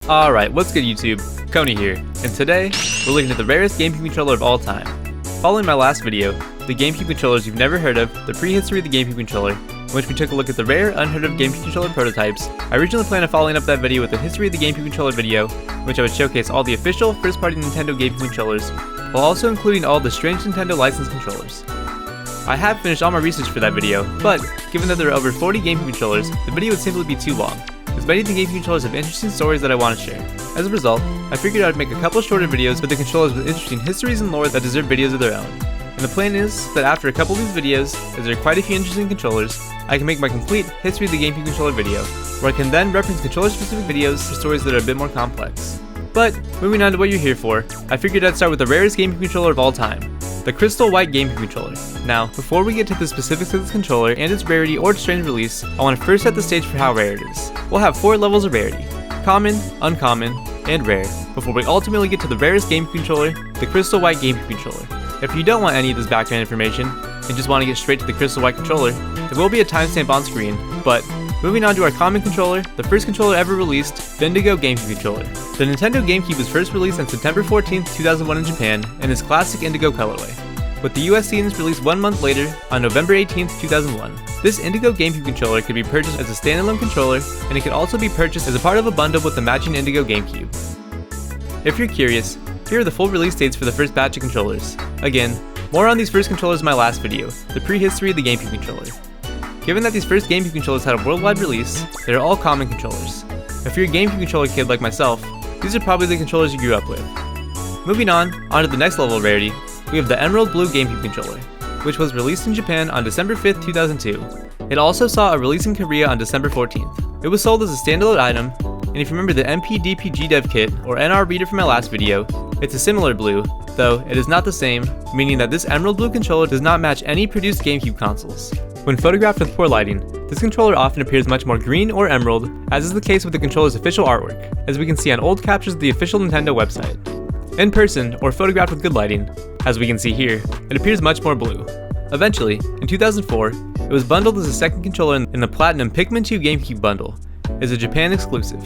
Alright, what's good YouTube? Kony here, and today, we're looking at the rarest GameCube controller of all time. Following my last video, the GameCube controllers you've never heard of, the prehistory of the GameCube controller, in which we took a look at the rare, unheard of GameCube controller prototypes, I originally planned on following up that video with the history of the GameCube controller video, in which I would showcase all the official, first-party Nintendo GameCube controllers, while also including all the strange Nintendo licensed controllers. I have finished all my research for that video, but given that there are over 40 GameCube controllers, the video would simply be too long, as many of the GameCube controllers have interesting stories that I want to share. As a result, I figured I would make a couple shorter videos with the controllers with interesting histories and lore that deserve videos of their own. And the plan is that after a couple of these videos, as there are quite a few interesting controllers, I can make my complete history of the GameCube controller video, where I can then reference controller-specific videos for stories that are a bit more complex. But, moving on to what you're here for, I figured I'd start with the rarest GameCube controller of all time, the Crystal White GameCube controller. Now, before we get to the specifics of this controller and its rarity or strange release, I want to first set the stage for how rare it is. We'll have 4 levels of rarity: common, uncommon, and rare, before we ultimately get to the rarest GameCube controller, the Crystal White GameCube controller. If you don't want any of this background information, and just want to get straight to the Crystal White controller, there will be a timestamp on screen, but moving on to our common controller, the first controller ever released, the Indigo GameCube controller. The Nintendo GameCube was first released on September 14, 2001 in Japan, in its classic Indigo colorway, with the US scenes released 1 month later, on November 18, 2001. This Indigo GameCube controller could be purchased as a standalone controller, and it could also be purchased as a part of a bundle with the matching Indigo GameCube. If you're curious, here are the full release dates for the first batch of controllers. Again, more on these first controllers in my last video, the prehistory of the GameCube controller. Given that these first GameCube controllers had a worldwide release, they are all common controllers. If you're a GameCube controller kid like myself, these are probably the controllers you grew up with. Moving on to the next level of rarity, we have the Emerald Blue GameCube controller, which was released in Japan on December 5th, 2002. It also saw a release in Korea on December 14th. It was sold as a standalone item, and if you remember the MP-DP G-Dev kit, or NR reader from my last video, it's a similar blue, though it is not the same, meaning that this Emerald Blue controller does not match any produced GameCube consoles. When photographed with poor lighting, this controller often appears much more green or emerald, as is the case with the controller's official artwork, as we can see on old captures of the official Nintendo website. In person, or photographed with good lighting, as we can see here, it appears much more blue. Eventually, in 2004, it was bundled as a second controller in the Platinum Pikmin 2 GameCube bundle, as a Japan exclusive.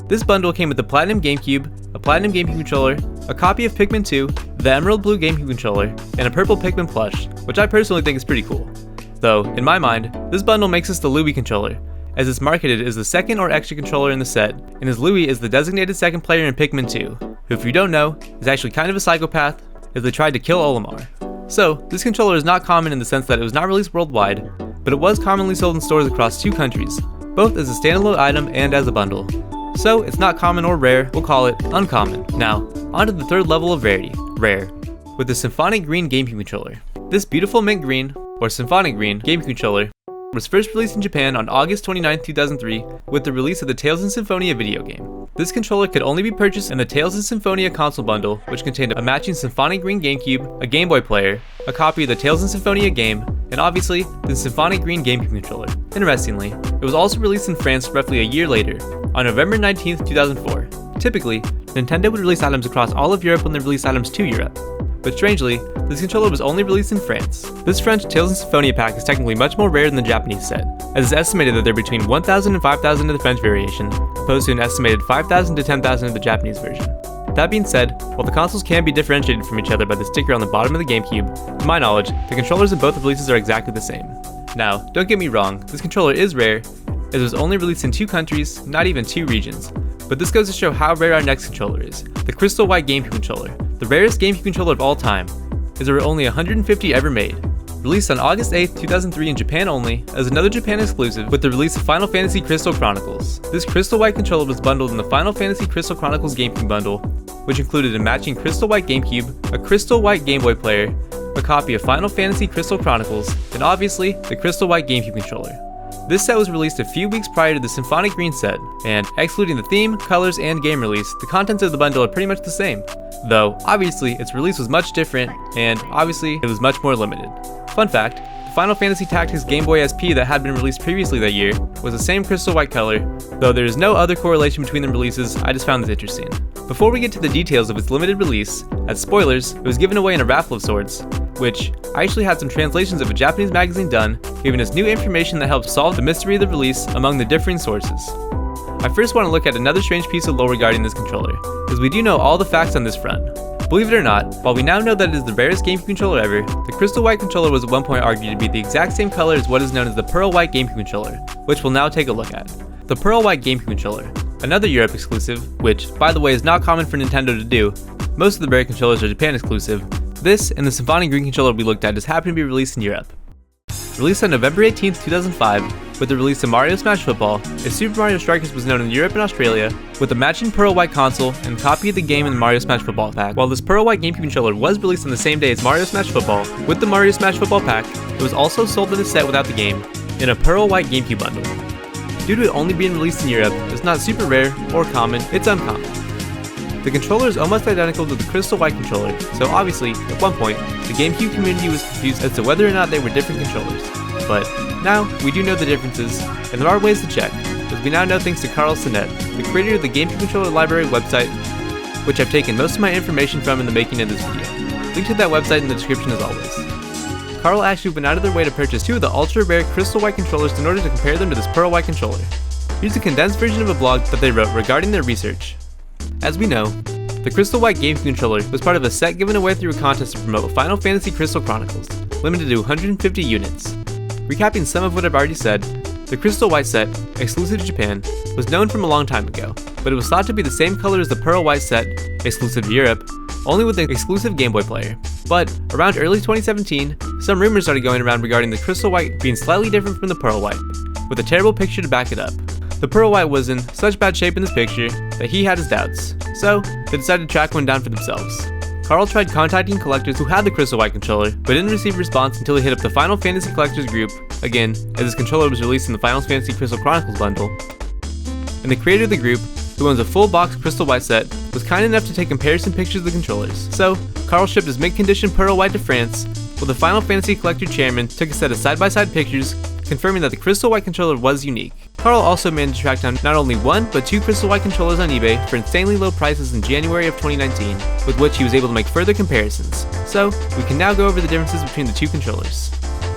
This bundle came with the Platinum GameCube, a Platinum GameCube controller, a copy of Pikmin 2, the Emerald Blue GameCube controller, and a purple Pikmin plush, which I personally think is pretty cool. Though, in my mind, this bundle makes this the Louie controller, as it's marketed as the second or extra controller in the set, and as Louie is the designated second player in Pikmin 2, who, if you don't know, is actually kind of a psychopath, as they tried to kill Olimar. So, this controller is not common in the sense that it was not released worldwide, but it was commonly sold in stores across 2 countries, both as a standalone item and as a bundle. So, it's not common or rare, we'll call it uncommon. Now, on to the third level of rarity, rare, with the Symphonic Green GameCube controller. This beautiful mint green, or Symphonic Green, GameCube controller was first released in Japan on August 29, 2003 with the release of the Tales in Symphonia video game. This controller could only be purchased in the Tales in Symphonia console bundle, which contained a matching Symphonic Green GameCube, a Game Boy player, a copy of the Tales in Symphonia game, and obviously, the Symphonic Green GameCube controller. Interestingly, it was also released in France roughly a year later, on November 19, 2004. Typically, Nintendo would release items across all of Europe when they released items to Europe. But strangely, this controller was only released in France. This French Tales in Symphonia pack is technically much more rare than the Japanese set, as it's estimated that there are between 1,000 and 5,000 in the French variation, opposed to an estimated 5,000 to 10,000 in the Japanese version. That being said, while the consoles can be differentiated from each other by the sticker on the bottom of the GameCube, to my knowledge, the controllers in both releases are exactly the same. Now, don't get me wrong, this controller is rare, as it was only released in 2 countries, not even 2 regions. But this goes to show how rare our next controller is, the Crystal White GameCube controller, the rarest GameCube controller of all time, as there were only 150 ever made. Released on August 8, 2003 in Japan only, as another Japan exclusive with the release of Final Fantasy Crystal Chronicles. This Crystal White controller was bundled in the Final Fantasy Crystal Chronicles GameCube bundle, which included a matching Crystal White GameCube, a Crystal White Game Boy player, a copy of Final Fantasy Crystal Chronicles, and obviously, the Crystal White GameCube controller. This set was released a few weeks prior to the Symphonic Green set, and excluding the theme, colors, and game release, the contents of the bundle are pretty much the same. Though, obviously, its release was much different, and obviously, it was much more limited. Fun fact, the Final Fantasy Tactics Game Boy SP that had been released previously that year was the same crystal white color, though there is no other correlation between the releases. I just found this interesting. Before we get to the details of its limited release, as spoilers, it was given away in a raffle of sorts, which I actually had some translations of a Japanese magazine done, giving us new information that helps solve the mystery of the release among the differing sources. I first want to look at another strange piece of lore regarding this controller, as we do know all the facts on this front. Believe it or not, while we now know that it is the rarest GameCube controller ever, the crystal white controller was at one point argued to be the exact same color as what is known as the pearl white GameCube controller, which we'll now take a look at. The pearl white GameCube controller, another Europe exclusive, which, by the way, is not common for Nintendo to do. Most of the Rare controllers are Japan exclusive. This and the Symphony Green controller we looked at just happened to be released in Europe. Released on November 18, 2005, with the release of Mario Smash Football, as Super Mario Strikers was known in Europe and Australia, with a matching pearl white console and a copy of the game in the Mario Smash Football pack. While this pearl white GameCube controller was released on the same day as Mario Smash Football, with the Mario Smash Football pack, it was also sold in a set without the game, in a pearl white GameCube bundle. Due to it only being released in Europe, it's not super rare or common, it's uncommon. The controller is almost identical to the crystal white controller, so obviously, at one point, the GameCube community was confused as to whether or not they were different controllers. But now, we do know the differences, and there are ways to check, as we now know thanks to Carl Sinet, the creator of the GameCube Controller Library website, which I've taken most of my information from in the making of this video. Link to that website in the description as always. Carl actually went out of their way to purchase two of the ultra rare crystal white controllers in order to compare them to this pearl white controller. Here's a condensed version of a blog that they wrote regarding their research. As we know, the crystal white GameCube controller was part of a set given away through a contest to promote Final Fantasy Crystal Chronicles, limited to 150 units. Recapping some of what I've already said, the crystal white set, exclusive to Japan, was known from a long time ago, but it was thought to be the same color as the pearl white set, exclusive to Europe, only with an exclusive Game Boy player. But around early 2017, some rumors started going around regarding the crystal white being slightly different from the pearl white, with a terrible picture to back it up. The pearl white was in such bad shape in this picture that he had his doubts, so they decided to track one down for themselves. Carl tried contacting collectors who had the crystal white controller, but didn't receive a response until he hit up the Final Fantasy Collectors group, again, as his controller was released in the Final Fantasy Crystal Chronicles bundle. And the creator of the group, who owns a full box crystal white set, was kind enough to take comparison pictures of the controllers. So, Carl shipped his mint-condition pearl white to France, while the Final Fantasy Collector chairman took a set of side-by-side pictures, confirming that the crystal white controller was unique. Carl also managed to track down not only one, but two crystal white controllers on eBay for insanely low prices in January of 2019, with which he was able to make further comparisons. So, we can now go over the differences between the two controllers.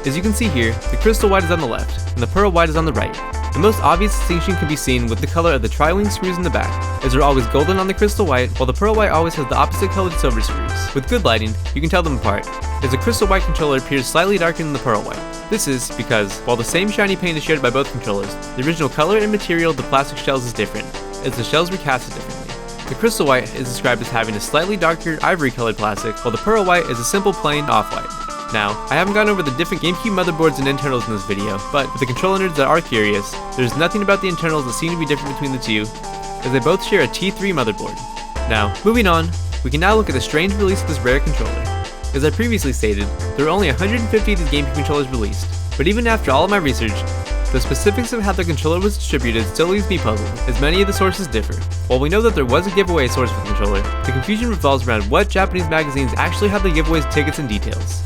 As you can see here, the crystal white is on the left, and the pearl white is on the right. The most obvious distinction can be seen with the color of the tri-wing screws in the back, as they're always golden on the crystal white, while the pearl white always has the opposite colored silver screws. With good lighting, you can tell them apart, as the crystal white controller appears slightly darker than the pearl white. This is because, while the same shiny paint is shared by both controllers, the original color and material of the plastic shells is different, as the shells were casted differently. The crystal white is described as having a slightly darker ivory colored plastic, while the pearl white is a simple plain off-white. Now, I haven't gone over the different GameCube motherboards and internals in this video, but for the controller nerds that are curious, there's nothing about the internals that seem to be different between the two, as they both share a T3 motherboard. Now, moving on, we can now look at the strange release of this rare controller. As I previously stated, there are only 150 of these GameCube controllers released, but even after all of my research, the specifics of how the controller was distributed still leaves me puzzled, as many of the sources differ. While we know that there was a giveaway source for the controller, the confusion revolves around what Japanese magazines actually have the giveaways tickets and details.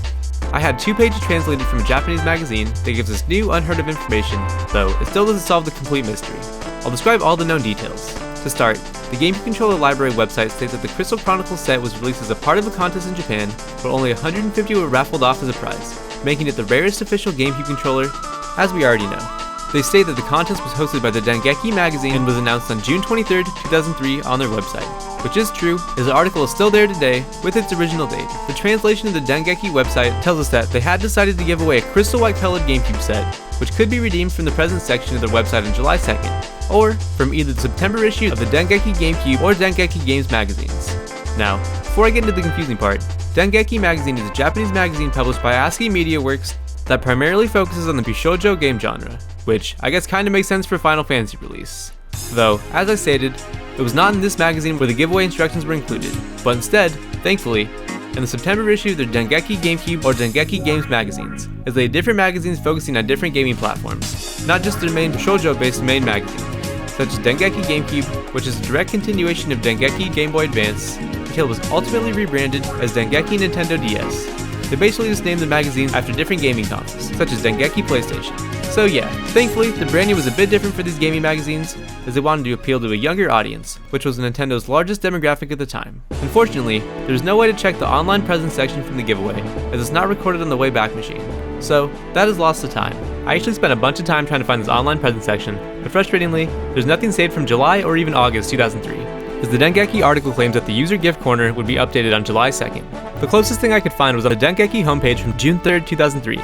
I had 2 pages translated from a Japanese magazine that gives us new, unheard of information, though it still doesn't solve the complete mystery. I'll describe all the known details. To start, the GameCube Controller Library website states that the Crystal Chronicles set was released as a part of a contest in Japan, where only 150 were raffled off as a prize, making it the rarest official GameCube controller, as we already know. They state that the contest was hosted by the Dengeki magazine and was announced on June 23, 2003 on their website, which is true, as the article is still there today with its original date. The translation of the Dengeki website tells us that they had decided to give away a crystal white colored GameCube set, which could be redeemed from the present section of their website on July 2nd, or from either the September issue of the Dengeki GameCube or Dengeki Games magazines. Now, before I get into the confusing part, Dengeki magazine is a Japanese magazine published by ASCII Media Works that primarily focuses on the Bishoujo game genre, which I guess kinda makes sense for a Final Fantasy release. Though, as I stated, it was not in this magazine where the giveaway instructions were included, but instead, thankfully, in the September issue of their Dengeki GameCube or Dengeki Games magazines, as they had different magazines focusing on different gaming platforms, not just their main shoujo-based main magazine, such as Dengeki GameCube, which is a direct continuation of Dengeki Game Boy Advance, until it was ultimately rebranded as Dengeki Nintendo DS. They basically just named the magazines after different gaming consoles, such as Dengeki PlayStation. So yeah, thankfully, the branding was a bit different for these gaming magazines, as they wanted to appeal to a younger audience, which was Nintendo's largest demographic at the time. Unfortunately, there's no way to check the online present section from the giveaway, as it's not recorded on the Wayback Machine. So, that is lost to time. I actually spent a bunch of time trying to find this online present section, and but frustratingly, there's nothing saved from July or even August 2003, as the Dengeki article claims that the user gift corner would be updated on July 2nd. The closest thing I could find was on the Dengeki homepage from June 3rd, 2003,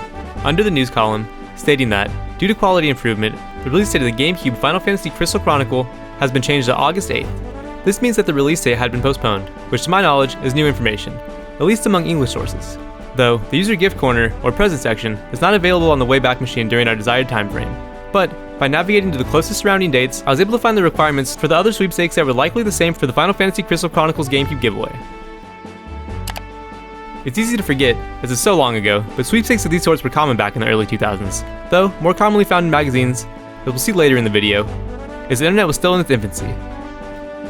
under the news column, stating that, due to quality improvement, the release date of the GameCube Final Fantasy Crystal Chronicle has been changed to August 8th. This means that the release date had been postponed, which to my knowledge is new information, at least among English sources. Though, the user gift corner, or present section, is not available on the Wayback Machine during our desired time frame. But, by navigating to the closest surrounding dates, I was able to find the requirements for the other sweepstakes that were likely the same for the Final Fantasy Crystal Chronicles GameCube giveaway. It's easy to forget, as it's so long ago, but sweepstakes of these sorts were common back in the early 2000s, though more commonly found in magazines, as we'll see later in the video, as the internet was still in its infancy.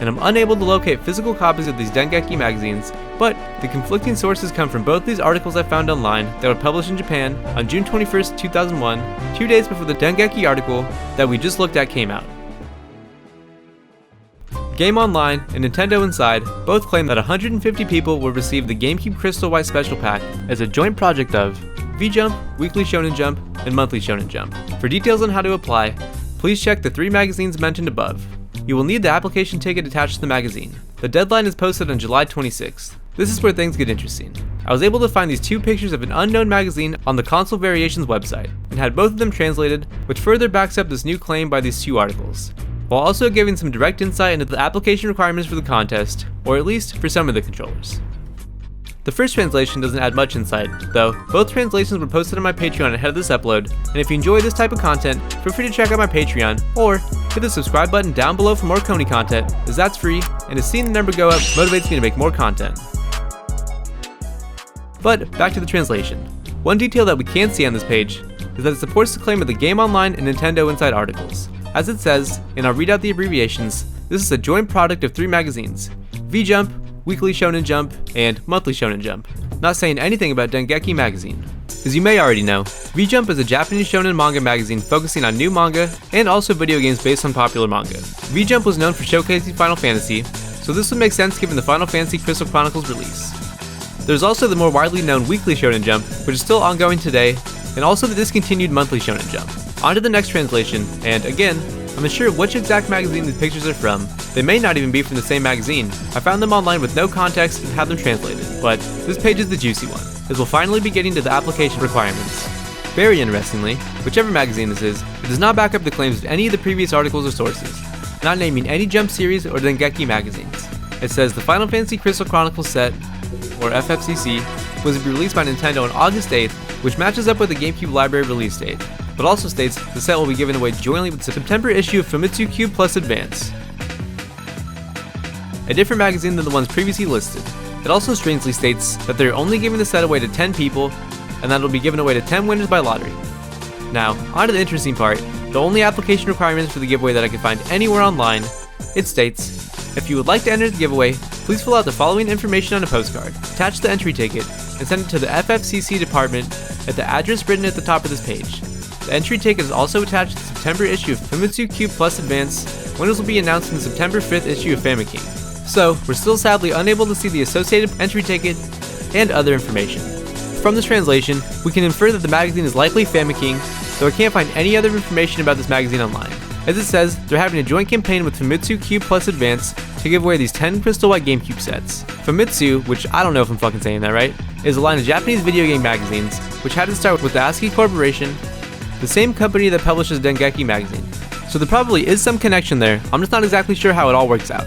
And I'm unable to locate physical copies of these Dengeki magazines, but the conflicting sources come from both these articles I found online that were published in Japan on June 21st, 2001, 2 days before the Dengeki article that we just looked at came out. Game Online and Nintendo Inside both claim that 150 people will receive the GameCube Crystal White Special Pack as a joint project of V-Jump, Weekly Shonen Jump, and Monthly Shonen Jump. For details on how to apply, please check the 3 magazines mentioned above. You will need the application ticket attached to the magazine. The deadline is posted on July 26th. This is where things get interesting. I was able to find these 2 pictures of an unknown magazine on the Console Variations website, and had both of them translated, which further backs up this new claim by these 2 articles, while also giving some direct insight into the application requirements for the contest, or at least for some of the controllers. The first translation doesn't add much insight, though both translations were posted on my Patreon ahead of this upload, and if you enjoy this type of content, feel free to check out my Patreon, or hit the subscribe button down below for more Kony content, as that's free, and as seeing the number go up motivates me to make more content. But back to the translation. One detail that we can see on this page is that it supports the claim of the Game Online and Nintendo Inside articles. As it says, and I'll read out the abbreviations, this is a joint product of 3 magazines, V-Jump, Weekly Shonen Jump, and Monthly Shonen Jump, not saying anything about Dengeki magazine. As you may already know, V-Jump is a Japanese shonen manga magazine focusing on new manga and also video games based on popular manga. V-Jump was known for showcasing Final Fantasy, so this would make sense given the Final Fantasy Crystal Chronicles release. There's also the more widely known Weekly Shonen Jump, which is still ongoing today, and also the discontinued Monthly Shonen Jump. On to the next translation, and again, I'm unsure which exact magazine these pictures are from. They may not even be from the same magazine. I found them online with no context and had them translated, but this page is the juicy one, as we'll finally be getting to the application requirements. Very interestingly, whichever magazine this is, it does not back up the claims of any of the previous articles or sources, not naming any Jump series or Dengeki magazines. It says the Final Fantasy Crystal Chronicles set, or FFCC, was to be released by Nintendo on August 8th, which matches up with the GameCube library release date, but also states the set will be given away jointly with the September issue of Famitsu Cube Plus Advance, a different magazine than the ones previously listed. It also strangely states that they're only giving the set away to 10 people, and that it'll be given away to 10 winners by lottery. Now, on to the interesting part, the only application requirements for the giveaway that I could find anywhere online. It states, if you would like to enter the giveaway, please fill out the following information on a postcard, attach the entry ticket, and send it to the FFCC department at the address written at the top of this page. The entry ticket is also attached to the September issue of Famitsu Cube Plus Advance. Winners will be announced in the September 5th issue of Famicom. So, we're still sadly unable to see the associated entry ticket and other information. From this translation, we can infer that the magazine is likely Famicom, though I can't find any other information about this magazine online. As it says, they're having a joint campaign with Famitsu Cube Plus Advance to give away these 10 Crystal White GameCube sets. Famitsu, which I don't know if I'm fucking saying that right, is a line of Japanese video game magazines, which had to start with the ASCII Corporation, the same company that publishes Dengeki magazine. So there probably is some connection there, I'm just not exactly sure how it all works out.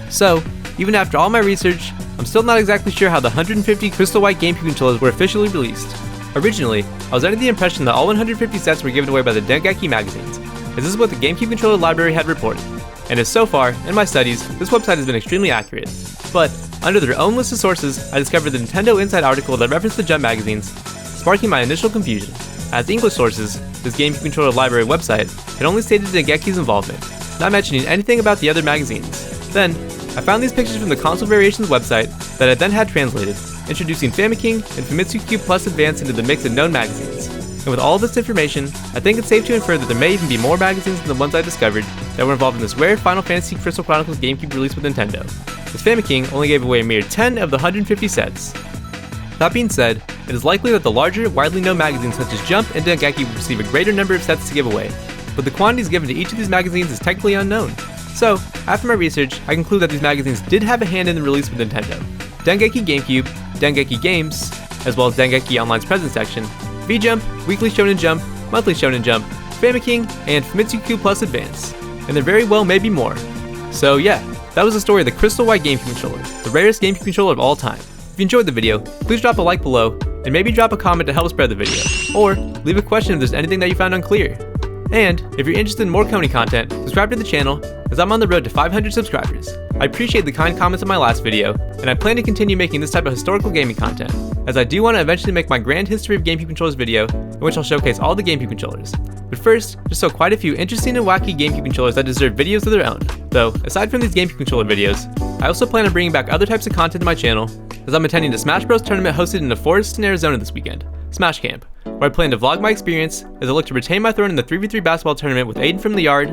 So, even after all my research, I'm still not exactly sure how the 150 Crystal White GameCube controllers were officially released. Originally, I was under the impression that all 150 sets were given away by the Dengeki magazines, as this is what the GameCube controller library had reported. And as so far, in my studies, this website has been extremely accurate. But, under their own list of sources, I discovered the Nintendo Inside article that referenced the Jump magazines, sparking my initial confusion. As English sources, this GameCube controller library website had only stated Dengeki's involvement, not mentioning anything about the other magazines. Then, I found these pictures from the Console Variations website that I then had translated, introducing Famicom and Famitsu Cube Plus Advance into the mix of known magazines. And with all of this information, I think it's safe to infer that there may even be more magazines than the ones I discovered that were involved in this rare Final Fantasy Crystal Chronicles GameCube release with Nintendo, as Famicom only gave away a mere 10 of the 150 sets. That being said, it is likely that the larger, widely known magazines such as Jump and Dengeki will receive a greater number of sets to give away, but the quantities given to each of these magazines is technically unknown. So, after my research, I conclude that these magazines did have a hand in the release with Nintendo. Dengeki GameCube, Dengeki Games, as well as Dengeki Online's present section, V-Jump, Weekly Shonen Jump, Monthly Shonen Jump, Famiking, and Famitsu Plus Advance. And there very well may be more. So yeah, that was the story of the Crystal White GameCube controller, the rarest GameCube controller of all time. If you enjoyed the video, please drop a like below, and maybe drop a comment to help spread the video, or leave a question if there's anything that you found unclear. And if you're interested in more Kony content, subscribe to the channel, as I'm on the road to 500 subscribers. I appreciate the kind comments on my last video, and I plan to continue making this type of historical gaming content, as I do want to eventually make my grand history of GameCube controllers video, in which I'll showcase all the GameCube controllers. But first, just saw quite a few interesting and wacky GameCube controllers that deserve videos of their own. Though, aside from these GameCube controller videos, I also plan on bringing back other types of content to my channel, as I'm attending the Smash Bros tournament hosted in a forest in Arizona this weekend, Smash Camp, where I plan to vlog my experience as I look to retain my throne in the 3v3 basketball tournament with Aiden from the Yard,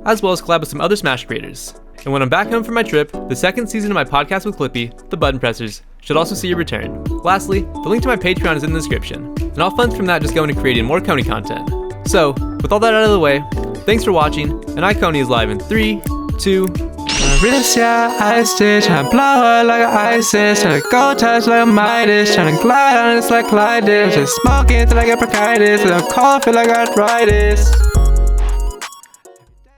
as well as collab with some other Smash creators. And when I'm back home from my trip, the second season of my podcast with Clippy, The Button Pressers, should also see a return. Lastly, the link to my Patreon is in the description, and all funds from that just go into creating more Kony content. So, with all that out of the way, thanks for watching, and Kony is live in 3, 2, Wrist, yeah, iced it, tryna blow it like an ISIS, tryna go touch like a Midas, tryna glide on it like Clyde, just smoking till I get bronchitis, and I'm cold, feel like arthritis.